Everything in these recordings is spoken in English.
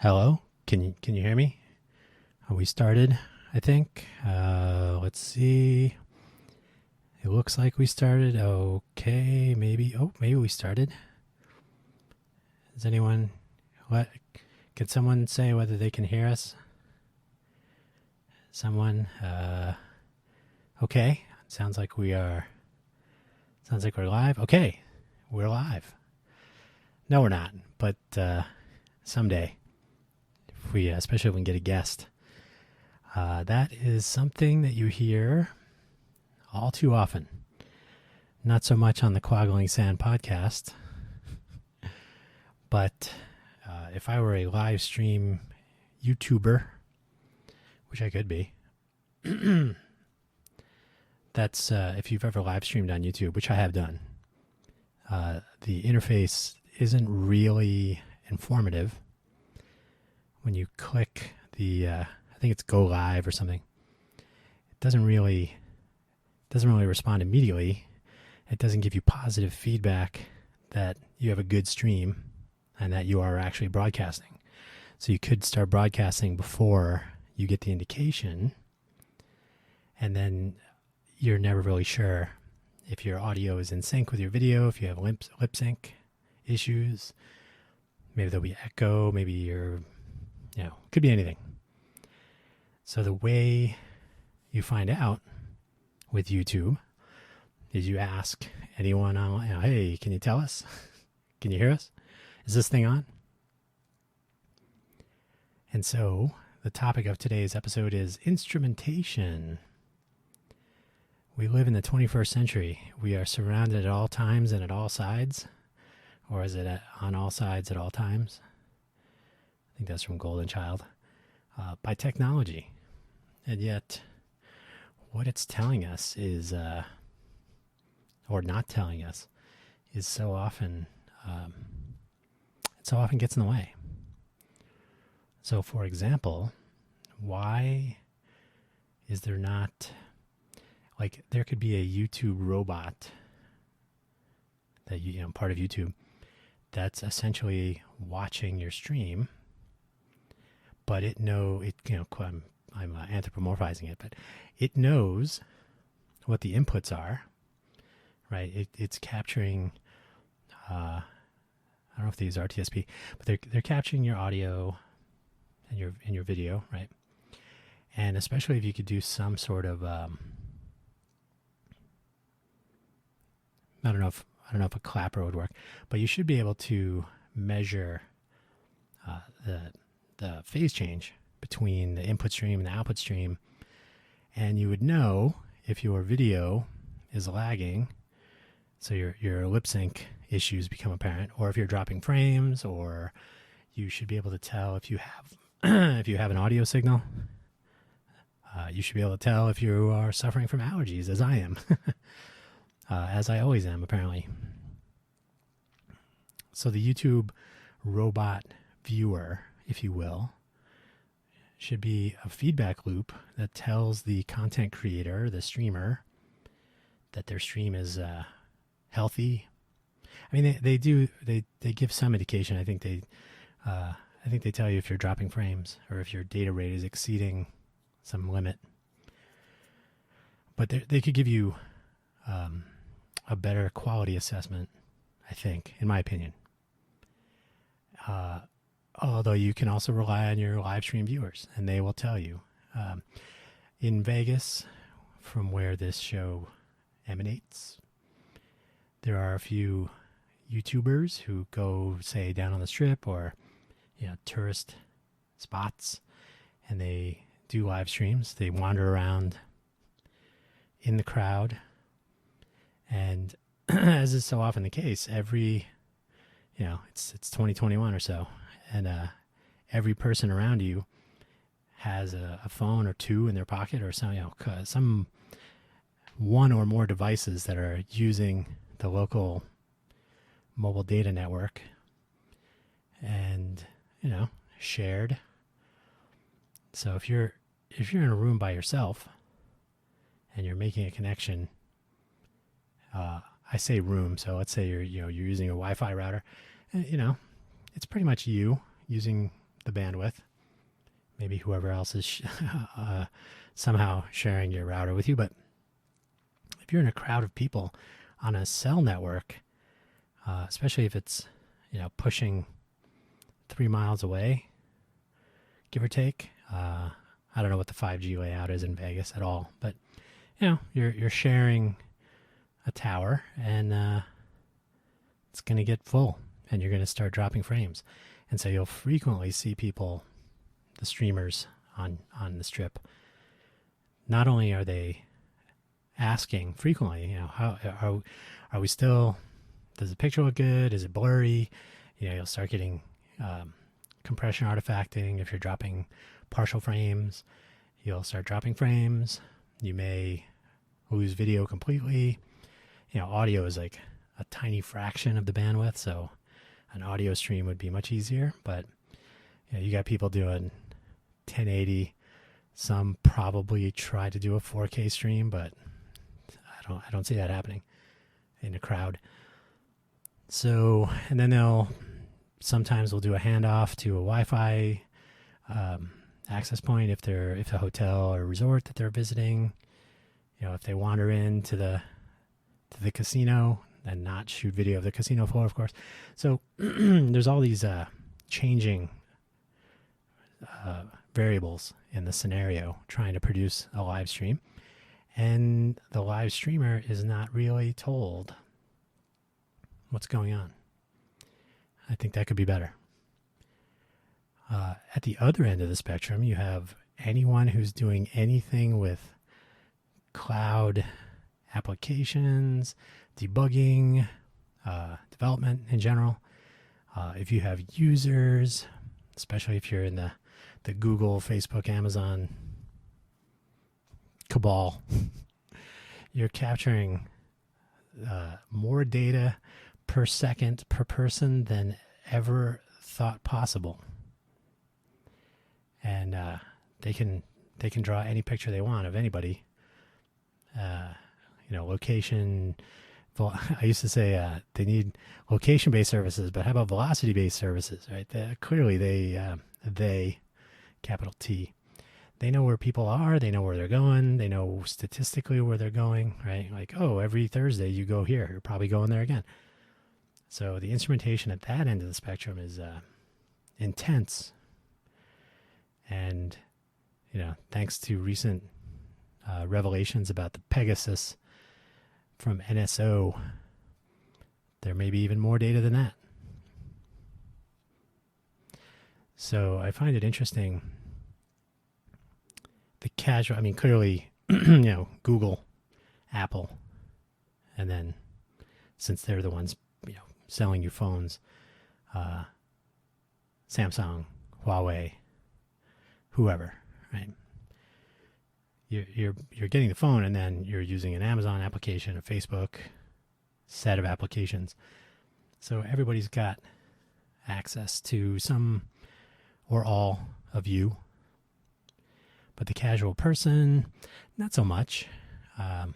Hello? Can you hear me? We started, I think. Let's see. It looks like we started. Okay, maybe. Oh, maybe we started. Does anyone can someone say whether they can hear us? Someone okay. Sounds like we're live. Okay. We're live. No, we're not, but someday. Especially if we can get a guest. That is something that you hear all too often. Not so much on the Quaggling Sand podcast, but if I were a live stream YouTuber, which I could be, that's if you've ever live streamed on YouTube, which I have done, the interface isn't really informative. When you click the, I think it's go live or something, it doesn't really respond immediately. It doesn't give you positive feedback that you have a good stream and that you are actually broadcasting. So you could start broadcasting before you get the indication, and then you're never really sure if your audio is in sync with your video, if you have lip sync issues. Maybe there'll be echo, maybe you're could be anything. So the way you find out with YouTube is you ask anyone, hey, can you tell us? Can you hear us? Is this thing on? And so the topic of today's episode is instrumentation. We live in the 21st century. We are surrounded at all times and at all sides. Or is it on all sides at all times? I think that's from Golden Child, by technology. And yet, what it's telling us is, or not telling us, is so often, it so often gets in the way. So, for example, why is there not, there could be a YouTube robot that part of YouTube that's essentially watching your stream. But I'm anthropomorphizing it, but it knows what the inputs are, right? It's capturing, I don't know if they use RTSP, but they're capturing your audio and your video, right? And especially if you could do some sort of, I don't know if a clapper would work, but you should be able to measure the phase change between the input stream and the output stream, and you would know if your video is lagging, so your lip sync issues become apparent, or if you're dropping frames, or you should be able to tell if you have if you have an audio signal. You should be able to tell if you are suffering from allergies, as I am, as I always am, apparently. So the YouTube robot viewer, if you will, should be a feedback loop that tells the content creator, the streamer, that their stream is healthy. I mean, they give some indication. I think they tell you if you're dropping frames or if your data rate is exceeding some limit. But they could give you a better quality assessment, I think, in my opinion. Although you can also rely on your live stream viewers, and they will tell you. In Vegas, from where this show emanates, there are a few YouTubers who go, say, down on the Strip or tourist spots, and they do live streams. They wander around in the crowd, and as is so often the case, it's 2021 or so. And every person around you has a phone or two in their pocket, or some one or more devices that are using the local mobile data network, and shared. So if you're in a room by yourself and you're making a connection, I say room, so let's say you're using a Wi-Fi router, it's pretty much you using the bandwidth. Maybe whoever else is somehow sharing your router with you. But if you're in a crowd of people on a cell network, especially if it's pushing 3 miles away, give or take. I don't know what the 5G layout is in Vegas at all, but you're sharing a tower, and it's going to get full, and you're going to start dropping frames. And so you'll frequently see people, the streamers on the strip, not only are they asking frequently, how are we still, does the picture look good? Is it blurry? You'll start getting compression artifacting. If you're dropping partial frames, you'll start dropping frames. You may lose video completely. Audio is like a tiny fraction of the bandwidth, so an audio stream would be much easier. But you got people doing 1080. Some probably try to do a 4K stream, but I don't see that happening in a crowd. So, and then sometimes we'll do a handoff to a Wi-Fi access point if a hotel or resort that they're visiting. If they wander into the casino and not shoot video of the casino floor, of course. So there's all these changing variables in the scenario trying to produce a live stream, and the live streamer is not really told what's going on. I think that could be better. At the other end of the spectrum, you have anyone who's doing anything with cloud applications, debugging, development in general. If you have users, especially if you're in the Google, Facebook, Amazon cabal, you're capturing more data per second per person than ever thought possible. And they can draw any picture they want of anybody. Location. I used to say they need location-based services, but how about velocity-based services? Right? Clearly, they, capital T, they know where people are. They know where they're going. They know statistically where they're going. Right? Like, every Thursday you go here. You're probably going there again. So the instrumentation at that end of the spectrum is intense. And, thanks to recent revelations about the Pegasus from NSO, there may be even more data than that. So I find it interesting. The casual, clearly, Google, Apple, and then since they're the ones, selling you phones, Samsung, Huawei, whoever, right? You're getting the phone, and then you're using an Amazon application, a Facebook set of applications. So everybody's got access to some or all of you. But the casual person, not so much. I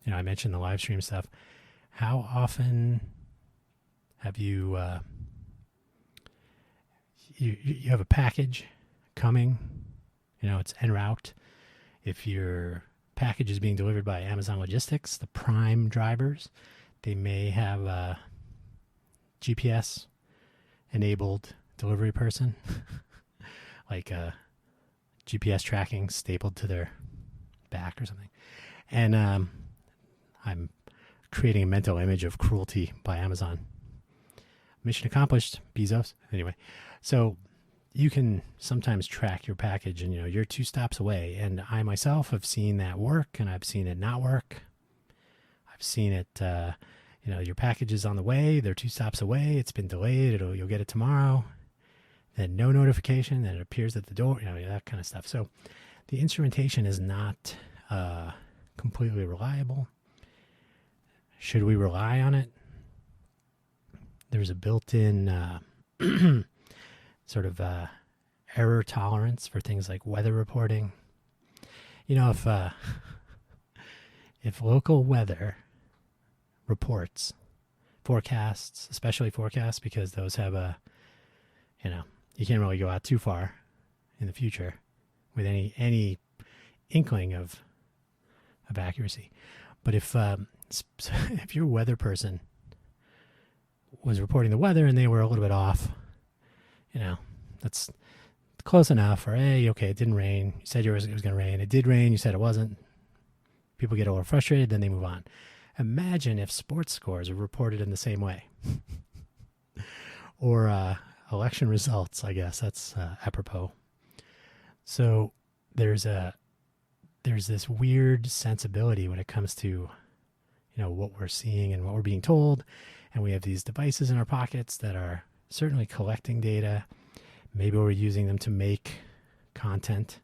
mentioned the live stream stuff. How often have you you have a package coming? It's en route. If your package is being delivered by Amazon Logistics, the prime drivers, they may have a GPS-enabled delivery person, like a GPS tracking stapled to their back or something. And I'm creating a mental image of cruelty by Amazon. Mission accomplished, Bezos. Anyway, so you can sometimes track your package, and you're 2 stops away. And I myself have seen that work, and I've seen it not work. I've seen it. Your package is on the way. They're 2 stops away. It's been delayed. You'll get it tomorrow. Then no notification. Then it appears at the door. That kind of stuff. So the instrumentation is not completely reliable. Should we rely on it? There's a built-in sort of error tolerance for things like weather reporting. If local weather reports, forecasts, especially forecasts, because those have a you can't really go out too far in the future with any inkling of accuracy. But if your weather person was reporting the weather and they were a little bit off, that's close enough. Or, hey, okay, it didn't rain. You said it was going to rain. It did rain. You said it wasn't. People get a little frustrated, then they move on. Imagine if sports scores are reported in the same way. Or election results, I guess. That's apropos. So there's this weird sensibility when it comes to, what we're seeing and what we're being told. And we have these devices in our pockets that are certainly collecting data. Maybe we're using them to make content.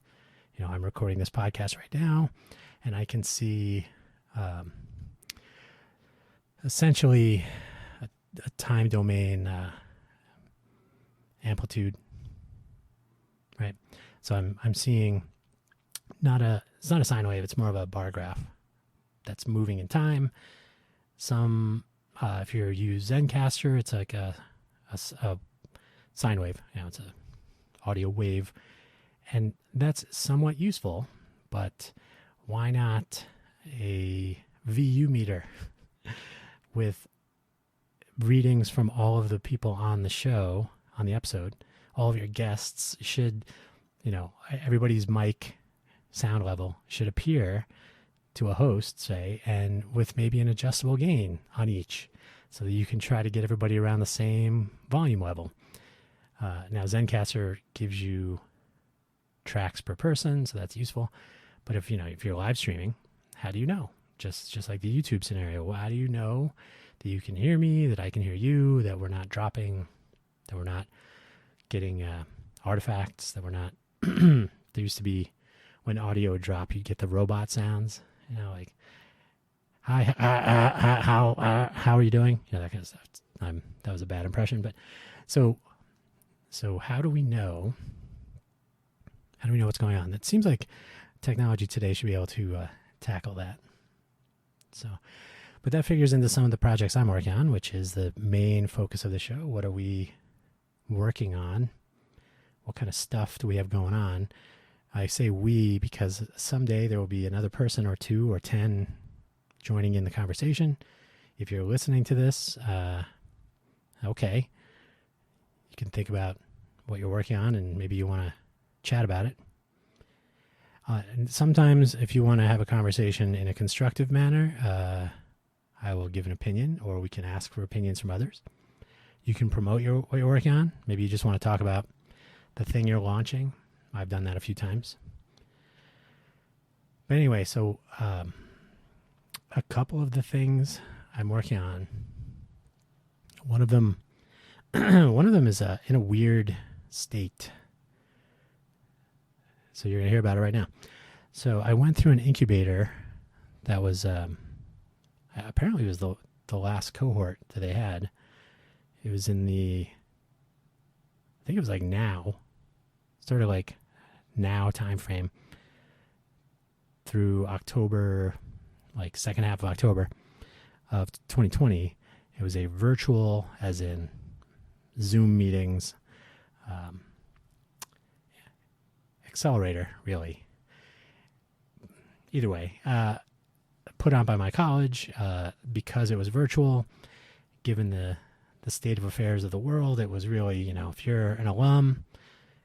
I'm recording this podcast right now, and I can see essentially a time domain amplitude, right? So I'm seeing it's not a sine wave, it's more of a bar graph that's moving in time. If you use Zencastr, it's like a sine wave. It's an audio wave, and that's somewhat useful. But why not a VU meter with readings from all of the people on the show, on the episode? All of your guests should, everybody's mic sound level should appear to a host, say, and with maybe an adjustable gain on each, so that you can try to get everybody around the same volume level. Now, Zencastr gives you tracks per person, so that's useful. But if you're live streaming, how do you know? Just like the YouTube scenario, how do you know that you can hear me, that I can hear you, that we're not dropping, that we're not getting artifacts, that we're not... There used to be, when audio would drop, you'd get the robot sounds, like, hi, how are you doing? That kind of stuff. That was a bad impression, but so how do we know what's going on? It seems like technology today should be able to tackle that. So, but that figures into some of the projects I'm working on, which is the main focus of the show. What are we working on? What kind of stuff do we have going on? I say we because someday there will be another person or 2 or 10 joining in the conversation. If you're listening to this, okay, you can think about what you're working on and maybe you want to chat about it. And sometimes if you want to have a conversation in a constructive manner, I will give an opinion, or we can ask for opinions from others. You can promote what you're working on. Maybe you just want to talk about the thing you're launching. I've done that a few times. But anyway, so a couple of the things I'm working on. One of them is in a weird state. So you're going to hear about it right now. So I went through an incubator that was apparently it was the last cohort that they had. It was in I think it was like now, sort of like now time frame through October, like second half of October of 2020. It was a virtual, as in Zoom meetings, accelerator, really. Either way, put on by my college because it was virtual. Given the state of affairs of the world, it was really, if you're an alum,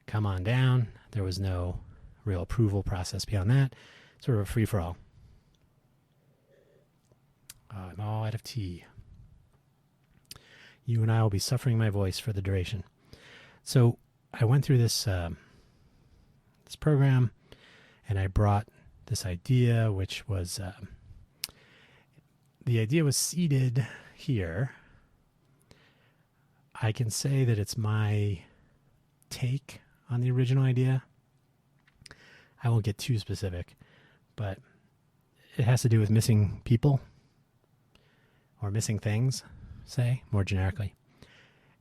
come on down. There was no real approval process beyond that. Sort of a free-for-all. I'm all out of tea. You and I will be suffering my voice for the duration. So I went through this program, and I brought this idea, which was the idea was seeded here. I can say that it's my take on the original idea. I won't get too specific, but it has to do with missing people or missing things, say, more generically.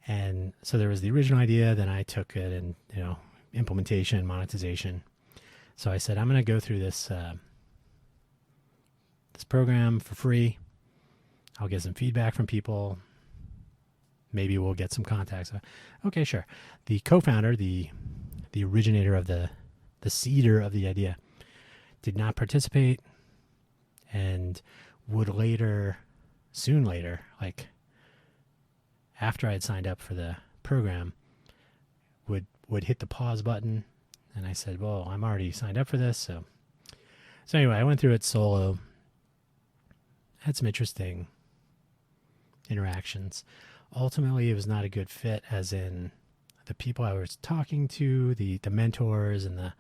And so there was the original idea, then I took it and, implementation, monetization. So I said, I'm going to go through this program for free. I'll get some feedback from people, maybe we'll get some contacts. Okay, sure. The co-founder, the originator of the seeder of the idea, did not participate, and would later, soon later, like after I had signed up for the program, would hit the pause button. And I said, well, I'm already signed up for this. So anyway, I went through it solo, had some interesting interactions. Ultimately, it was not a good fit, as in the people I was talking to, the mentors and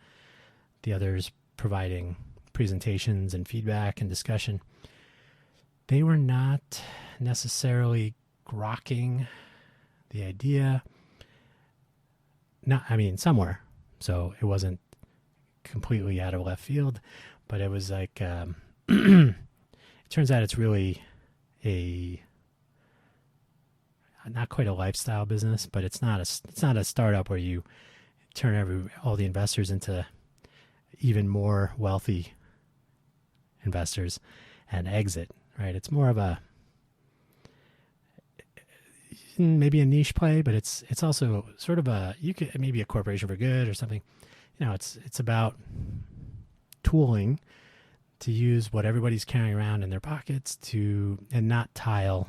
the others providing presentations and feedback and discussion. They were not necessarily grokking the idea. Some were. So it wasn't completely out of left field, but it was like, it turns out it's really not quite a lifestyle business, but it's not a startup where you turn all the investors into even more wealthy investors and exit, right? It's more of maybe a niche play, but it's also sort of maybe a corporation for good or something. It's about tooling to use what everybody's carrying around in their pockets and not tile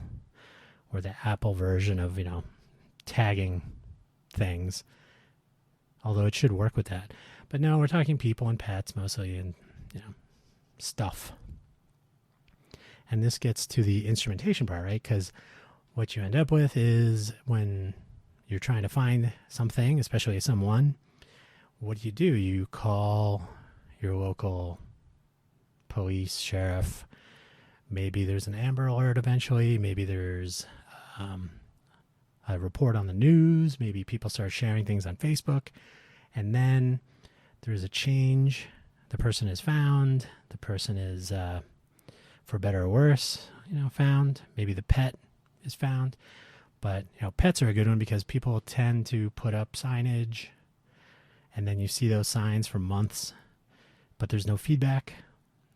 or the Apple version of, tagging things, although it should work with that. But no, we're talking people and pets mostly, and, stuff. And this gets to the instrumentation part, right? Because what you end up with is, when you're trying to find something, especially someone, what do? You call your local police, sheriff. Maybe there's an Amber Alert eventually. Maybe there's a report on the news. Maybe people start sharing things on Facebook. And then there's a change. The person is found. The person is, for better or worse, found. Maybe the pet is found. But, pets are a good one because people tend to put up signage, and then you see those signs for months, but there's no feedback.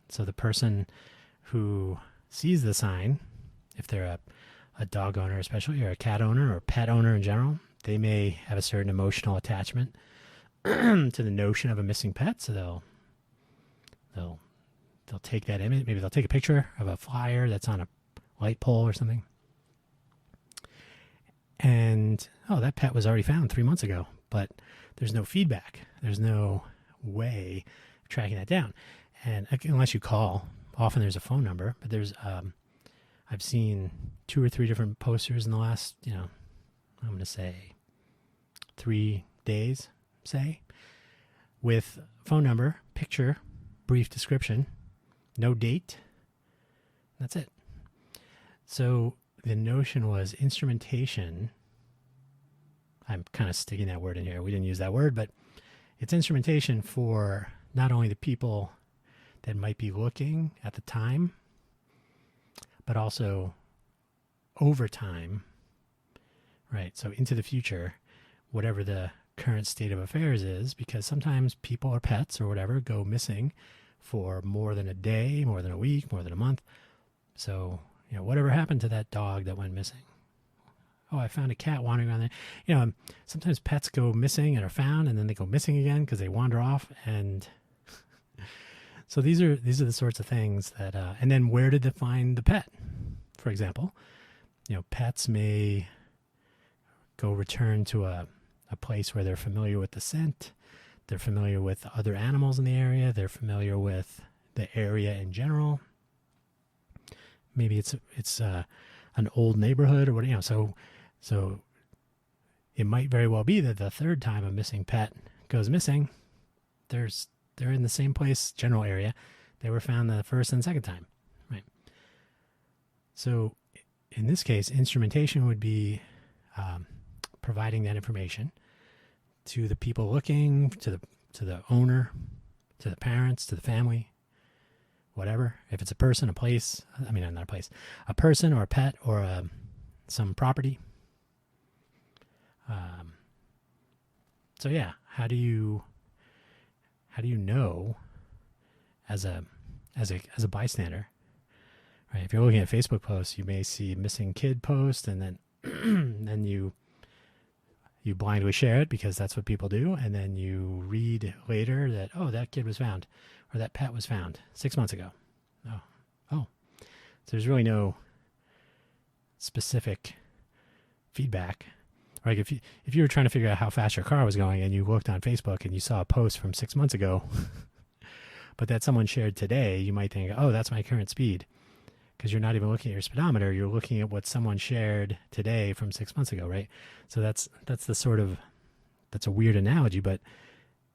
So the person who sees the sign, if they're a dog owner especially, or a cat owner, or pet owner in general, they may have a certain emotional attachment to the notion of a missing pet. So they'll take that image. Maybe they'll take a picture of a flyer that's on a light pole or something. And, that pet was already found 3 months ago, but there's no feedback. There's no way of tracking that down. And unless you call, often there's a phone number, but I've seen 2 or 3 different posters in the last, I'm going to say 3 days, with phone number, picture, brief description, no date. That's it. So the notion was instrumentation. I'm kind of sticking that word in here. We didn't use that word, but it's instrumentation for not only the people that might be looking at the time, but also over time, right? So into the future, whatever the current state of affairs is, because sometimes people or pets or whatever go missing for more than a day, more than a week, more than a month. So, whatever happened to that dog that went missing? Oh, I found a cat wandering around there. Sometimes pets go missing and are found, and then they go missing again because they wander off. And so these are the sorts of things that, and then where did they find the pet? For example, pets may go return to a place where they're familiar with the scent. They're familiar with other animals in the area. They're familiar with the area in general. Maybe it's an old neighborhood or what, so it might very well be that the third time a missing pet goes missing, they're in the same place, general area. They were found the first and second time, right? So in this case, instrumentation would be providing that information to the people looking, to the owner, to the parents, to the family, whatever. If it's a person, a place, not a place, a person or a pet or some property. So yeah, how do you know as a bystander, right? If you're looking at Facebook posts, you may see a missing kid post, and then and you blindly share it because that's what people do, and then you read later that, oh, that kid was found, or that pet was found 6 months ago. Oh. So there's really no specific feedback. Like if you were trying to figure out how fast your car was going and you looked on Facebook and you saw a post from 6 months ago, but that someone shared today, you might think, oh, that's my current speed. Because you're not even looking at your speedometer, you're looking at what someone shared today from 6 months ago, right? So that's a weird analogy, but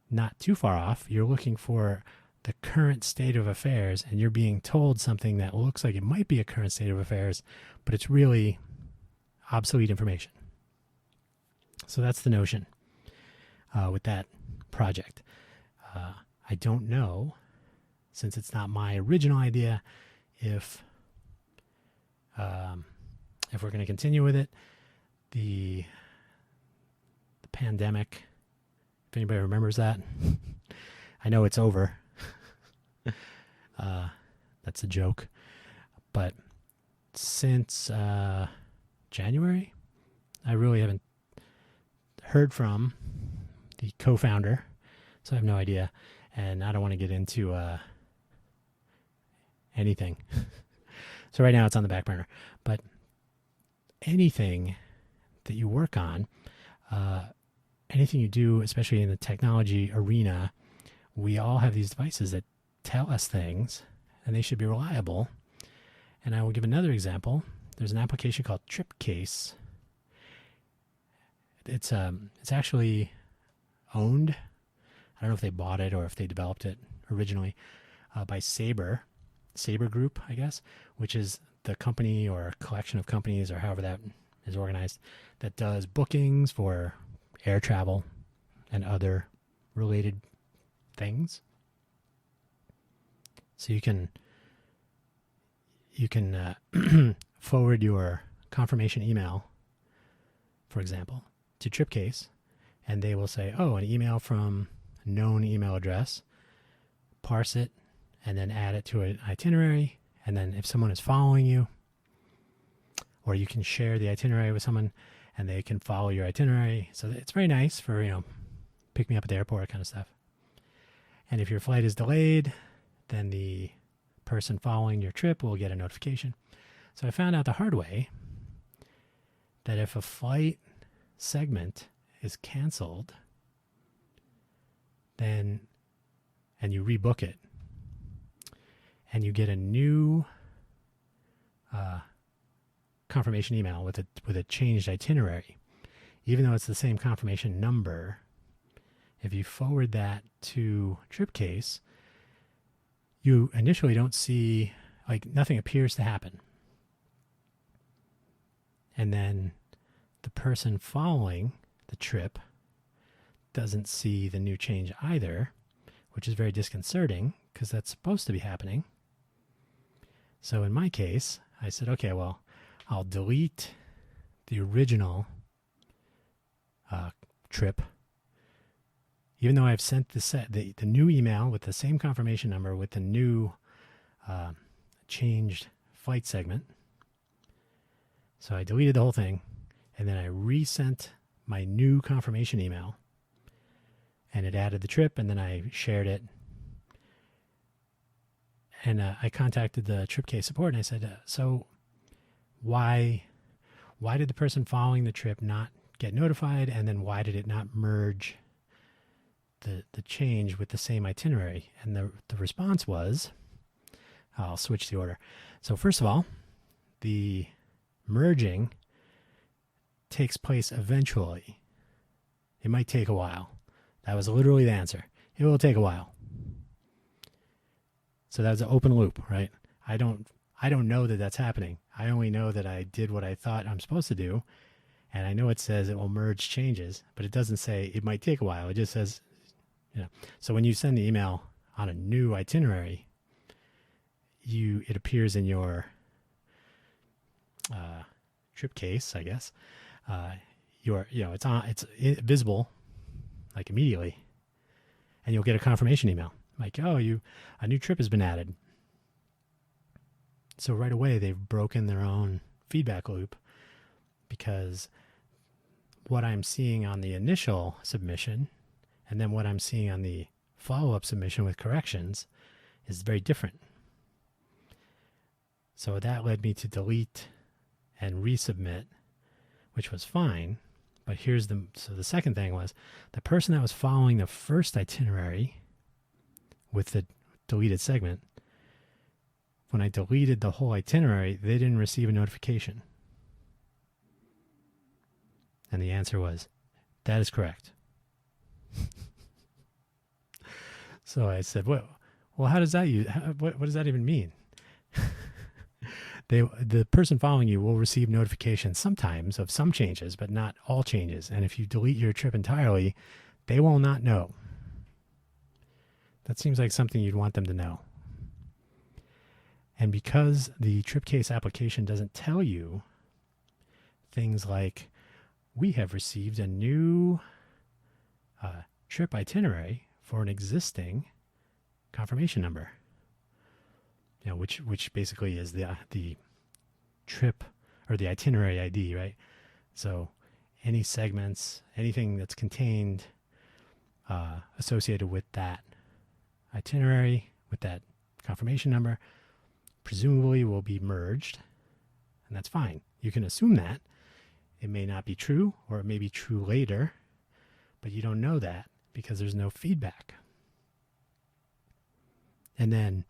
not too far off. You're looking for the current state of affairs, and you're being told something that looks like it might be a current state of affairs, but it's really obsolete information. So that's the notion with that project. I don't know, since it's not my original idea, if we're going to continue with it. The pandemic, if anybody remembers that, I know it's over. That's a joke. But since January, I really haven't heard from the co-founder, so I have no idea. And I don't want to get into anything. So right now it's on the back burner. But anything that you work on, anything you do, especially in the technology arena, we all have these devices that tell us things, and they should be reliable. And I will give another example. There's an application called Tripcase. It's actually owned. I don't know if they bought it or if they developed it originally by Sabre Group, I guess, which is the company or collection of companies, or however that is organized, that does bookings for air travel and other related things. So you can forward your confirmation email, for example, to Tripcase, and they will say, oh, an email from known email address, parse it, and then add it to an itinerary. And then if someone is following you, or you can share the itinerary with someone and they can follow your itinerary. So it's very nice for, pick me up at the airport kind of stuff. And if your flight is delayed, then the person following your trip will get a notification. So I found out the hard way that if a flight segment is canceled, then, and you rebook it, and you get a new confirmation email with a changed itinerary, even though it's the same confirmation number, if you forward that to Tripcase, you initially don't see, nothing appears to happen. And then the person following the trip doesn't see the new change either, which is very disconcerting because that's supposed to be happening. So in my case, I said, okay, well, I'll delete the original trip, even though I've sent the new email with the same confirmation number with the new changed flight segment. So I deleted the whole thing, and then I resent my new confirmation email, and it added the trip, and then I shared it. And I contacted the Tripcase support, and I said, so why did the person following the trip not get notified, and then why did it not merge the change with the same itinerary? And the response was, I'll switch the order. So first of all, the merging takes place eventually. It might take a while. That was literally the answer. It will take a while. So that's an open loop, right? I don't know that that's happening. I only know that I did what I thought I'm supposed to do, and I know it says it will merge changes, but it doesn't say it might take a while. It just says, So when you send the email on a new itinerary, it appears in your Tripcase, I guess. It's visible immediately, and you'll get a confirmation email a new trip has been added. So right away they've broken their own feedback loop because what I'm seeing on the initial submission and then what I'm seeing on the follow-up submission with corrections is very different. So that led me to delete and resubmit, which was fine. But the second thing was the person that was following the first itinerary with the deleted segment, when I deleted the whole itinerary, they didn't receive a notification. And the answer was, that is correct. So I said, well, how does that what does that even mean? The person following you will receive notifications sometimes of some changes, but not all changes. And if you delete your trip entirely, they will not know. That seems like something you'd want them to know. And because the trip case application doesn't tell you things like, we have received a new trip itinerary for an existing confirmation number, which basically is the trip or the itinerary ID, right? So any segments, anything that's contained associated with that itinerary, with that confirmation number, presumably will be merged, and that's fine. You can assume that. It may not be true, or it may be true later, but you don't know that because there's no feedback. And then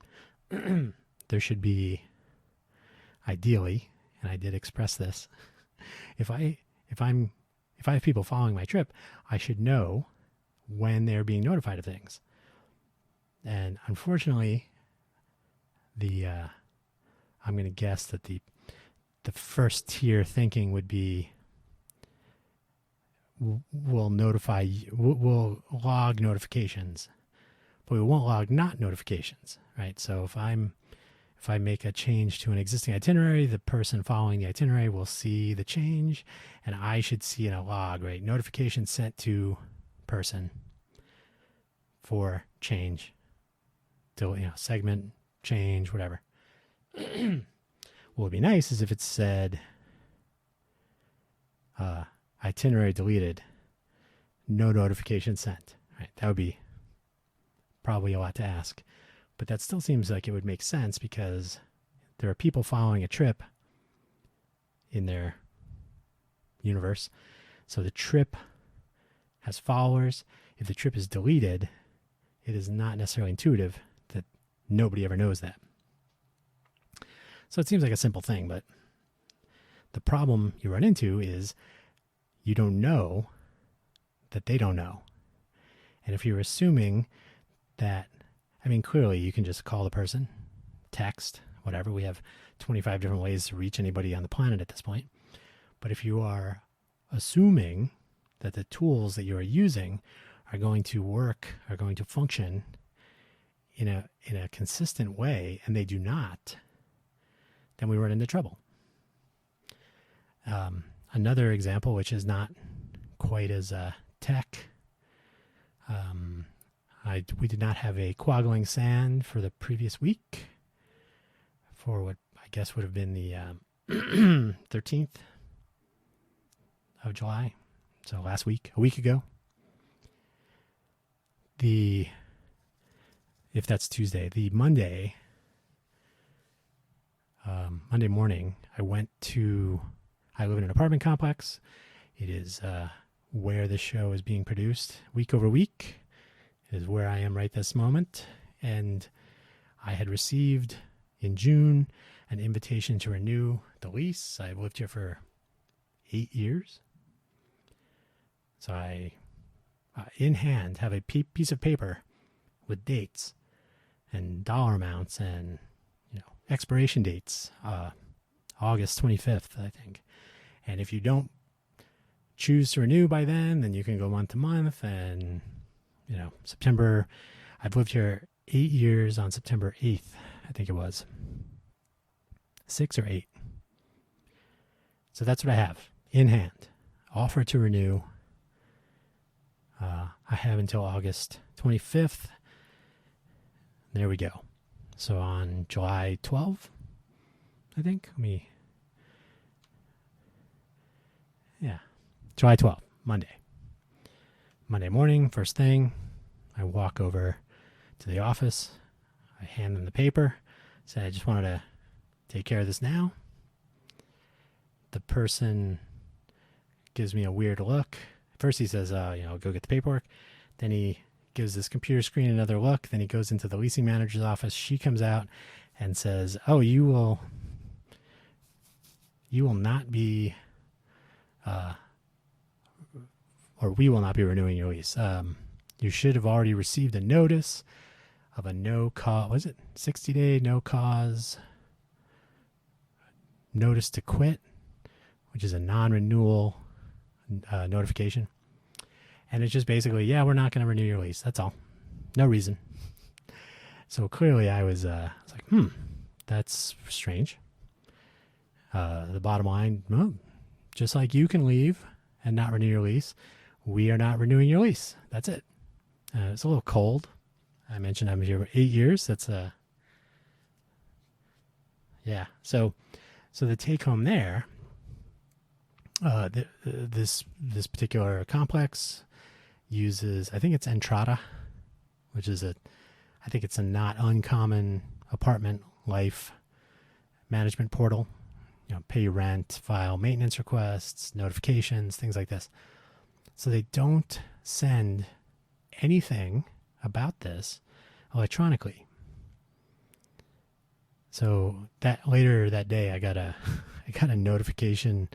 there should be, ideally, and I did express this, if I have people following my trip, I should know when they're being notified of things. And unfortunately, I'm going to guess that the first tier thinking would be, we'll log notifications, but we won't log not notifications, right? So if I make a change to an existing itinerary, the person following the itinerary will see the change, and I should see in a log, right? Notification sent to person for change, segment change, whatever. What would be nice is if it said itinerary deleted, no notification sent. Right? That would be probably a lot to ask. But that still seems like it would make sense because there are people following a trip in their universe. So the trip has followers. If the trip is deleted, it is not necessarily intuitive that nobody ever knows that. So it seems like a simple thing, but the problem you run into is you don't know that they don't know. And if you're assuming that, clearly you can just call the person, text, whatever. We have 25 different ways to reach anybody on the planet at this point. But if you are assuming that the tools that you are using are going to work, are going to function in a consistent way, and they do not, then we run into trouble. Another example, which is not quite as tech, we did not have a coagulating sand for the previous week for what I guess would have been the 13th of July. So last week, a week ago. If that's Tuesday, the Monday morning, I live in an apartment complex. It is where the show is being produced week over week. It is where I am right this moment. And I had received in June an invitation to renew the lease. I've lived here for 8 years. So I, in hand, have a piece of paper with dates and dollar amounts and expiration dates, August 25th, I think. And if you don't choose to renew by then you can go month to month. And, September, I've lived here 8 years on September 8th, I think it was. 6 or 8. So that's what I have in hand. Offer to renew. I have until August 25th. There we go. So on July 12th, I think, Yeah. July 12th, Monday. Monday morning, first thing, I walk over to the office. I hand them the paper. Say, I just wanted to take care of this now. The person gives me a weird look. First he says, go get the paperwork. Then he gives this computer screen another look. Then he goes into the leasing manager's office. She comes out and says, oh, you will not be, or we will not be renewing your lease. You should have already received a notice of a no cause, was it 60-day no cause notice to quit, which is a non-renewal notification. And it's just basically, yeah, we're not going to renew your lease. That's all. No reason. So clearly I was like, that's strange. The bottom line, well, just like you can leave and not renew your lease, we are not renewing your lease. That's it. It's a little cold. I mentioned I'm here for 8 years. That's yeah. So the take home there, this particular complex uses, I think it's Entrata, which is I think it's a not uncommon apartment life management portal. Pay your rent, file maintenance requests, notifications, things like this. So they don't send anything about this electronically. So that later that day, I got a notification,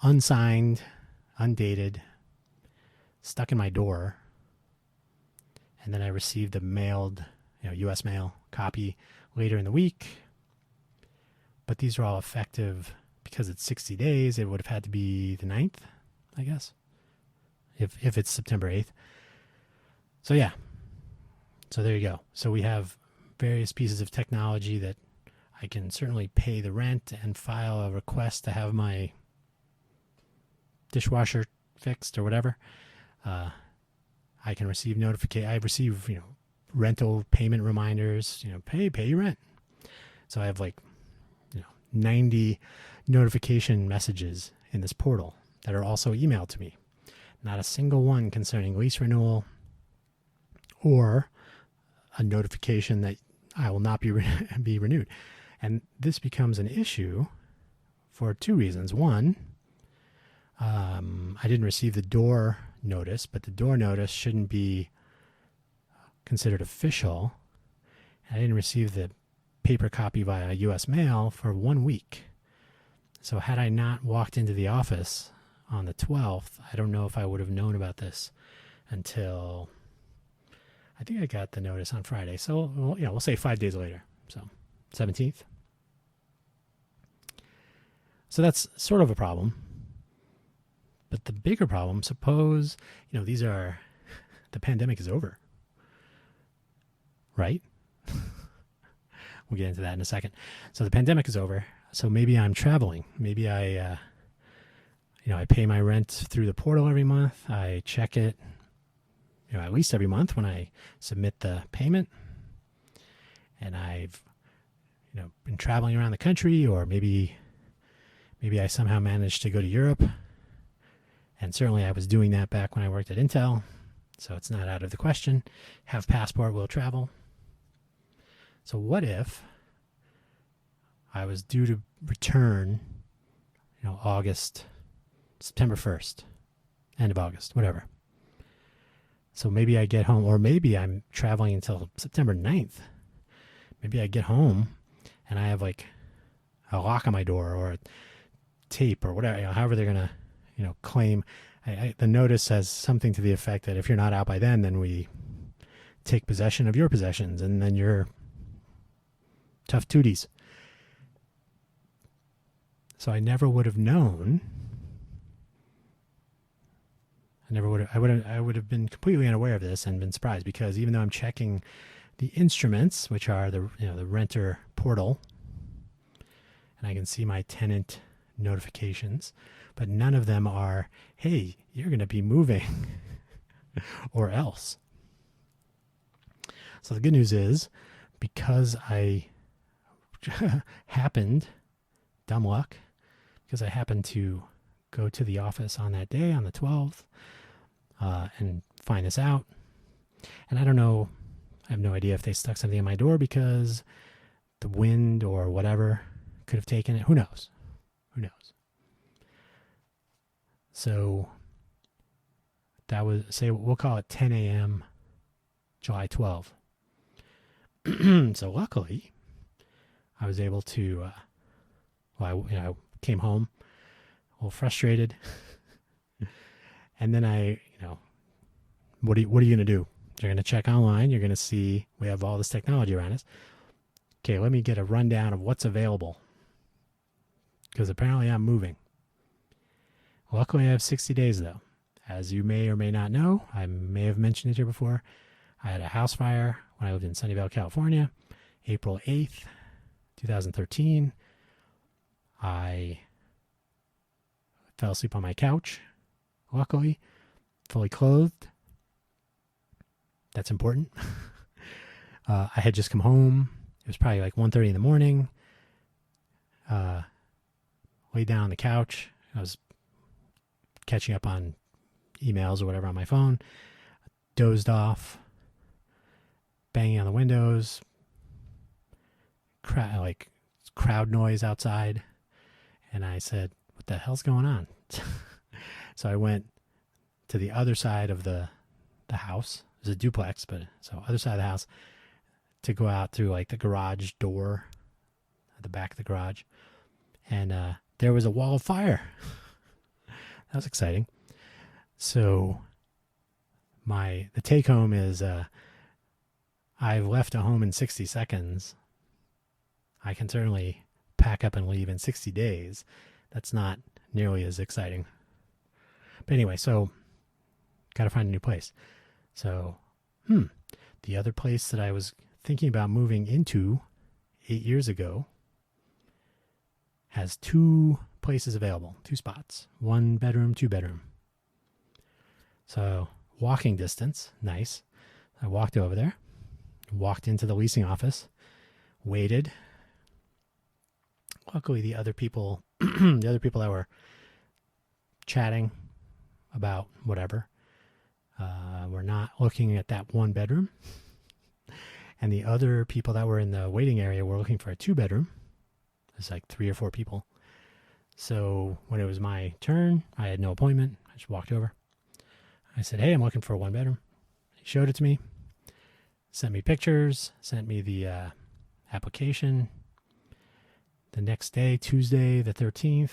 unsigned, undated, stuck in my door, and then I received a mailed, U.S. mail copy later in the week. But these are all effective because it's 60 days. It would have had to be the 9th, I guess, if it's September 8th. So yeah. So there you go. So we have various pieces of technology that I can certainly pay the rent and file a request to have my dishwasher fixed or whatever. I can receive I receive, rental payment reminders, pay your rent. So I have 90 notification messages in this portal that are also emailed to me. Not a single one concerning lease renewal or a notification that I will not be renewed. And this becomes an issue for two reasons. One, I didn't receive the door notice, but the door notice shouldn't be considered official. I didn't receive the paper copy via U.S. mail for 1 week. So had I not walked into the office on the 12th, I don't know if I would have known about this until, I think I got the notice on Friday. So, we'll say 5 days later. So 17th. So that's sort of a problem. But the bigger problem, suppose, the pandemic is over. Right? We'll get into that in a second. So the pandemic is over. So maybe I'm traveling. Maybe I pay my rent through the portal every month. I check it, at least every month when I submit the payment. And I've, been traveling around the country, or maybe I somehow managed to go to Europe. And certainly I was doing that back when I worked at Intel. So it's not out of the question. Have passport, will travel. So what if I was due to return, September 1st, end of August, whatever. So maybe I get home, or maybe I'm traveling until September 9th. Maybe I get home and I have a lock on my door or a tape or whatever, however they're going to, claim. The notice says something to the effect that if you're not out by then we take possession of your possessions, and then you're tough tooties. So I never would have known. I would have been completely unaware of this and been surprised, because even though I'm checking the instruments, which are the renter portal, and I can see my tenant notifications, but none of them are, hey, you're going to be moving or else. So the good news is, because I happened, dumb luck, because I happened to go to the office on that day, on the 12th, and find this out. And I don't know, I have no idea if they stuck something in my door because the wind or whatever could have taken it. Who knows? Who knows? So that was, say, we'll call it 10 a.m. July 12th. So luckily, I was able to, I came home a little frustrated. And then what are you going to do? You're going to check online. You're going to see we have all this technology around us. Okay, let me get a rundown of what's available. Because apparently I'm moving. Luckily, I have 60 days, though. As you may or may not know, I may have mentioned it here before, I had a house fire when I lived in Sunnyvale, California, April 8th, 2013. I fell asleep on my couch, luckily, fully clothed. That's important. I had just come home. It was probably like 1:30 in the morning. Laid down on the couch. I was catching up on emails or whatever on my phone. Dozed off. Banging on the windows. Crowd noise outside. And I said, what the hell's going on? So I went to the other side of the house. It was a duplex, but so other side of the house, to go out through like the garage door at the back of the garage. And there was a wall of fire. That was exciting. So the take home is I've left a home in 60 seconds. I can certainly pack up and leave in 60 days. That's not nearly as exciting. But anyway, so got to find a new place. So, the other place that I was thinking about moving into 8 years ago has 2 places available, 2 spots, 1 bedroom, 2 bedroom. So walking distance, nice. I walked over there, walked into the leasing office, waited. Luckily, the other people that were chatting about whatever, were not looking at that 1 bedroom. And the other people that were in the waiting area were looking for a 2 bedroom. There's like 3 or 4 people. So when it was my turn, I had no appointment. I just walked over. I said, hey, I'm looking for a 1 bedroom. He showed it to me, sent me pictures, sent me the application. The next day, Tuesday the 13th,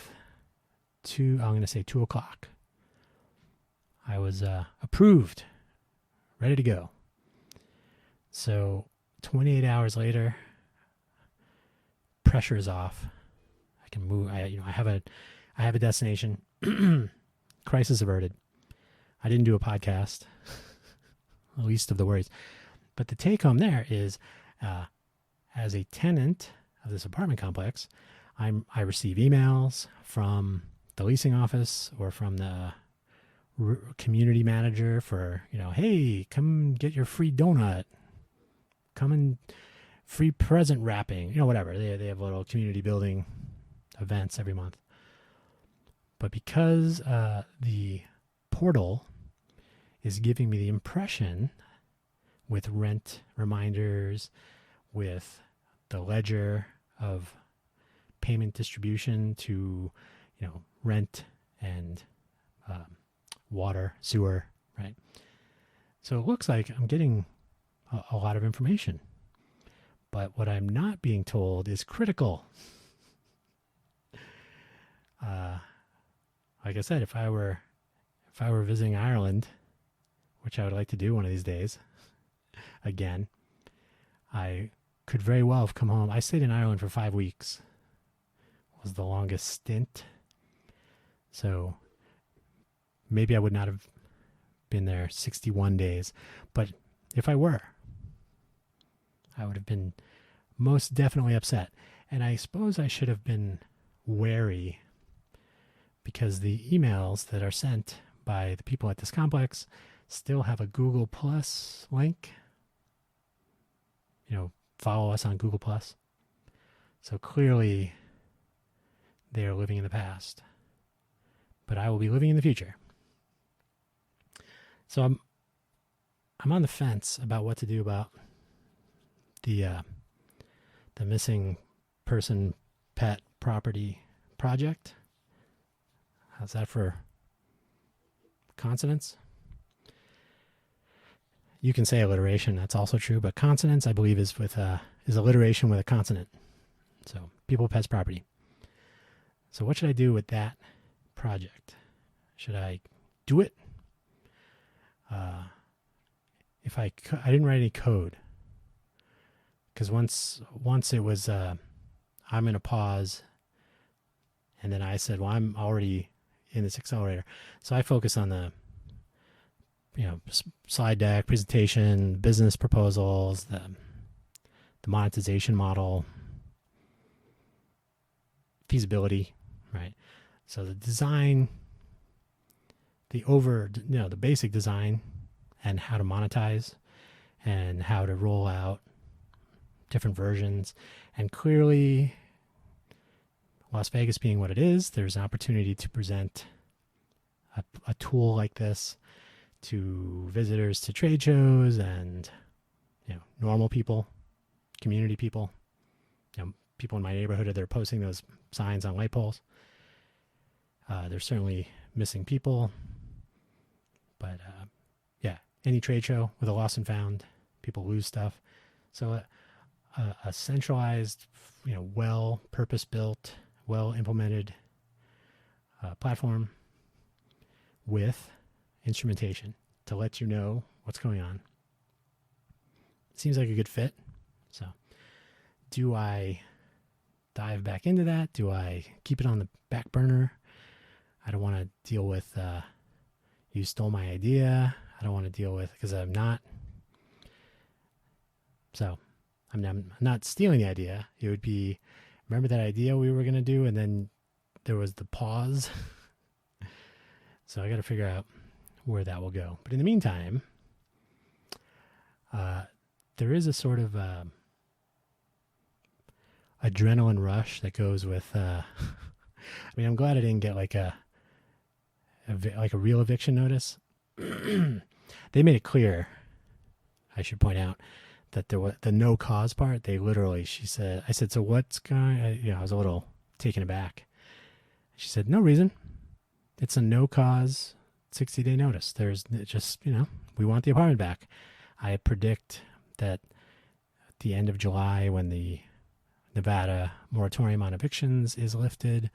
I'm going to say 2 o'clock. I was approved, ready to go. So 28 hours later, pressure is off. I can move. I have a destination. Crisis averted. I didn't do a podcast, least of the worries. But the take home there is, as a tenant of this apartment complex, I receive emails from the leasing office or from the community manager for, hey, come get your free donut. Come and free present wrapping, whatever. They have little community building events every month. But because the portal is giving me the impression with rent reminders, with the ledger of payment distribution to, rent and water, sewer, right? So it looks like I'm getting a lot of information. But what I'm not being told is critical. Like I said, if I were visiting Ireland, which I would like to do one of these days, again, I could very well have come home. I stayed in Ireland for 5 weeks. It was the longest stint. So maybe I would not have been there 61 days. But if I were, I would have been most definitely upset. And I suppose I should have been wary, because the emails that are sent by the people at this complex still have a Google Plus link. Follow us on Google Plus. So clearly they are living in the past. but I will be living in the future. So I'm on the fence about what to do about the missing person pet property project. How's that for consonants? You can say alliteration, that's also true, but consonants, I believe, is alliteration with a consonant. So people, pets, property. So what should I do with that project? Should I do it? If I didn't write any code, because once it was I'm going to pause, and then I said, well, I'm already in this accelerator, so I focus on the slide deck, presentation, business proposals, the monetization model, feasibility, right? So the design, the basic design, and how to monetize, and how to roll out different versions. And clearly, Las Vegas being what it is, there's an opportunity to present a tool like this to visitors to trade shows and normal people, community people, people in my neighborhood. They're posting those signs on light poles. There's certainly missing people, but any trade show with a lost and found, people lose stuff. So a centralized, well purpose-built, well implemented platform with instrumentation to let you know what's going on. Seems like a good fit. So do I dive back into that? Do I keep it on the back burner? I don't want to deal with you stole my idea. I don't want to deal with, because I'm not. So I'm not stealing the idea. It would be, remember that idea we were going to do, and then there was the pause. So I got to figure out where that will go. But in the meantime, there is a sort of adrenaline rush that goes with. I'm glad I didn't get like a real eviction notice. They made it clear, I should point out, that there was the no cause part. They literally, I said, so what's going? I was a little taken aback. She said, no reason. It's a no cause 60-day notice. There's just, we want the apartment back. I predict that at the end of July, when the Nevada moratorium on evictions is lifted,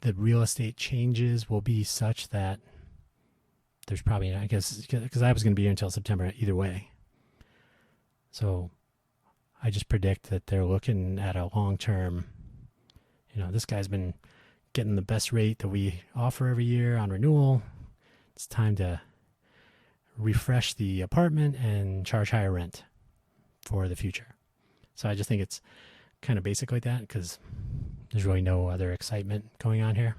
the real estate changes will be such that there's probably, I guess, because I was going to be here until September either way. So I just predict that they're looking at a long-term, this guy's been getting the best rate that we offer every year on renewal. It's time to refresh the apartment and charge higher rent for the future. So I just think it's kind of basic like that, because there's really no other excitement going on here.